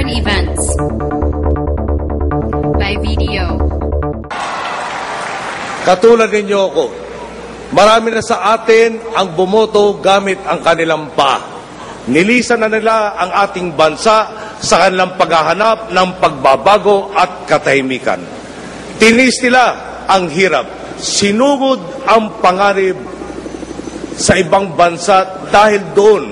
current events by video. Katulad ninyo ako, marami na sa atin ang bumoto gamit ang kanilang paa. Nilisan na nila ang ating bansa sa kanilang paghahanap ng pagbabago at katahimikan. Tinis nila ang hirap, sinugod ang pangarib sa ibang bansa dahil doon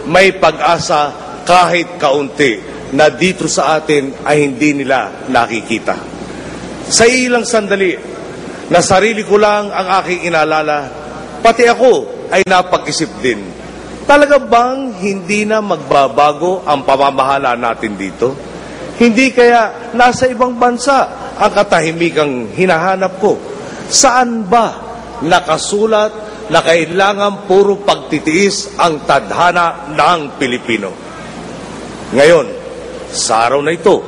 may pag-asa kahit kaunti na dito sa atin ay hindi nila nakikita. Sa ilang sandali, na sarili ko lang ang aking inaalala, pati ako ay napag-isip din. Talaga bang hindi na magbabago ang pamamahala natin dito? Hindi kaya nasa ibang bansa ang katahimikang hinahanap ko? Saan ba nakasulat na kailangan puro pagtitiis ang tadhana ng Pilipino? Ngayon, sa araw na ito,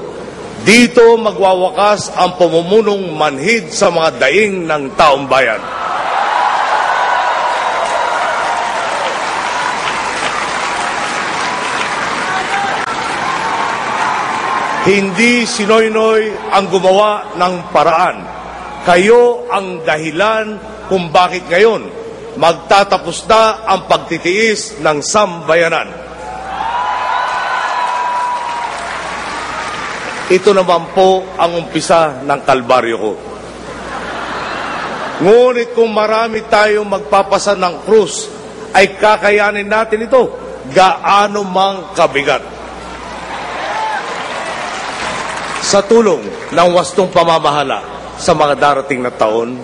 dito magwawakas ang pumumunong manhid sa mga daing ng taong bayan. Hindi sinoy-noy ang gumawa ng paraan. Kayo ang dahilan kung bakit ngayon magtatapos na ang pagtitiis ng sambayanan. Ito naman po ang umpisa ng kalbaryo ko. Ngunit kung marami tayong magpapasa ng krus, ay kakayanin natin ito, gaano mang kabigat. Sa tulong ng wastong pamamahala sa mga darating na taon,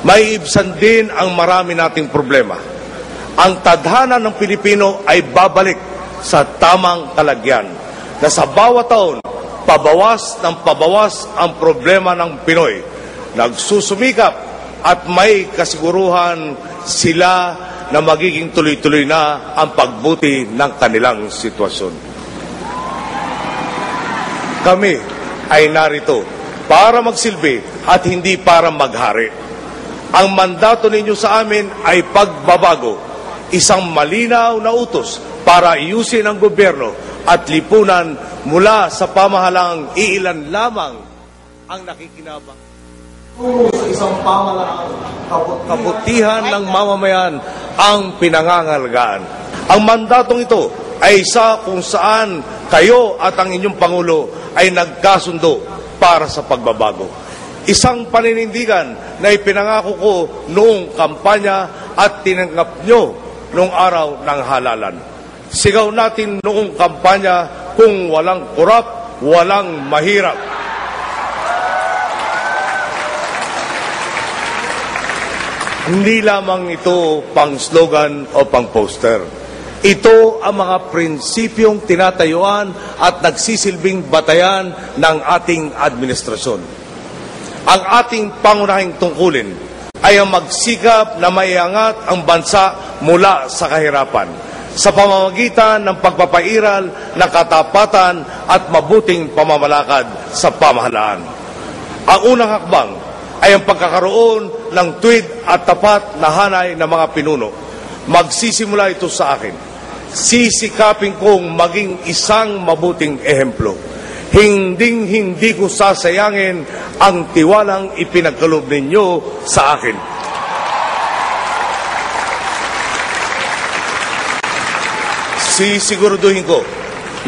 may ibsan din ang marami nating problema. Ang tadhana ng Pilipino ay babalik sa tamang kalagyan, na sa bawat taon, pabawas ng pabawas ang problema ng Pinoy. Nagsusumikap at may kasiguruhan sila na magiging tuloy-tuloy na ang pagbuti ng kanilang sitwasyon. Kami ay narito para magsilbi at hindi para maghari. Ang mandato ninyo sa amin ay pagbabago, isang malinaw na utos para ayusin ang gobyerno at lipunan mula sa pamahalang iilan lamang ang nakikinabang. Sa isang pamahalang kabutihan ng mamamayan ang pinangangalagaan. Ang mandatong ito ay isa kung saan kayo at ang inyong Pangulo ay nagkasundo para sa pagbabago. Isang paninindigan na ipinangako ko noong kampanya at tinanggap nyo noong araw ng halalan. Sigaw natin noong kampanya, kung walang kurap, walang mahirap. Hindi lamang ito pang slogan o pang poster. Ito ang mga prinsipyong tinatayuan at nagsisilbing batayan ng ating administrasyon. Ang ating pangunahing tungkulin ay ang magsikap na maiangat ang bansa mula sa kahirapan sa pamamagitan ng pagpapairal ng katapatan at mabuting pamamalakad sa pamahalaan. Ang unang hakbang ay ang pagkakaroon ng tuwid at tapat na hanay ng mga pinuno. Magsisimula ito sa akin. Sisikapin kong maging isang mabuting ehemplo. Hinding-hindi ko sasayangin ang tiwalang ipinagkaloob ninyo sa akin. Sisiguraduhin ko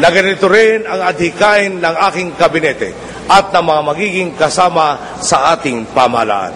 na ganito rin ang adhikain ng aking kabinete at ng mga magiging kasama sa ating pamahalaan.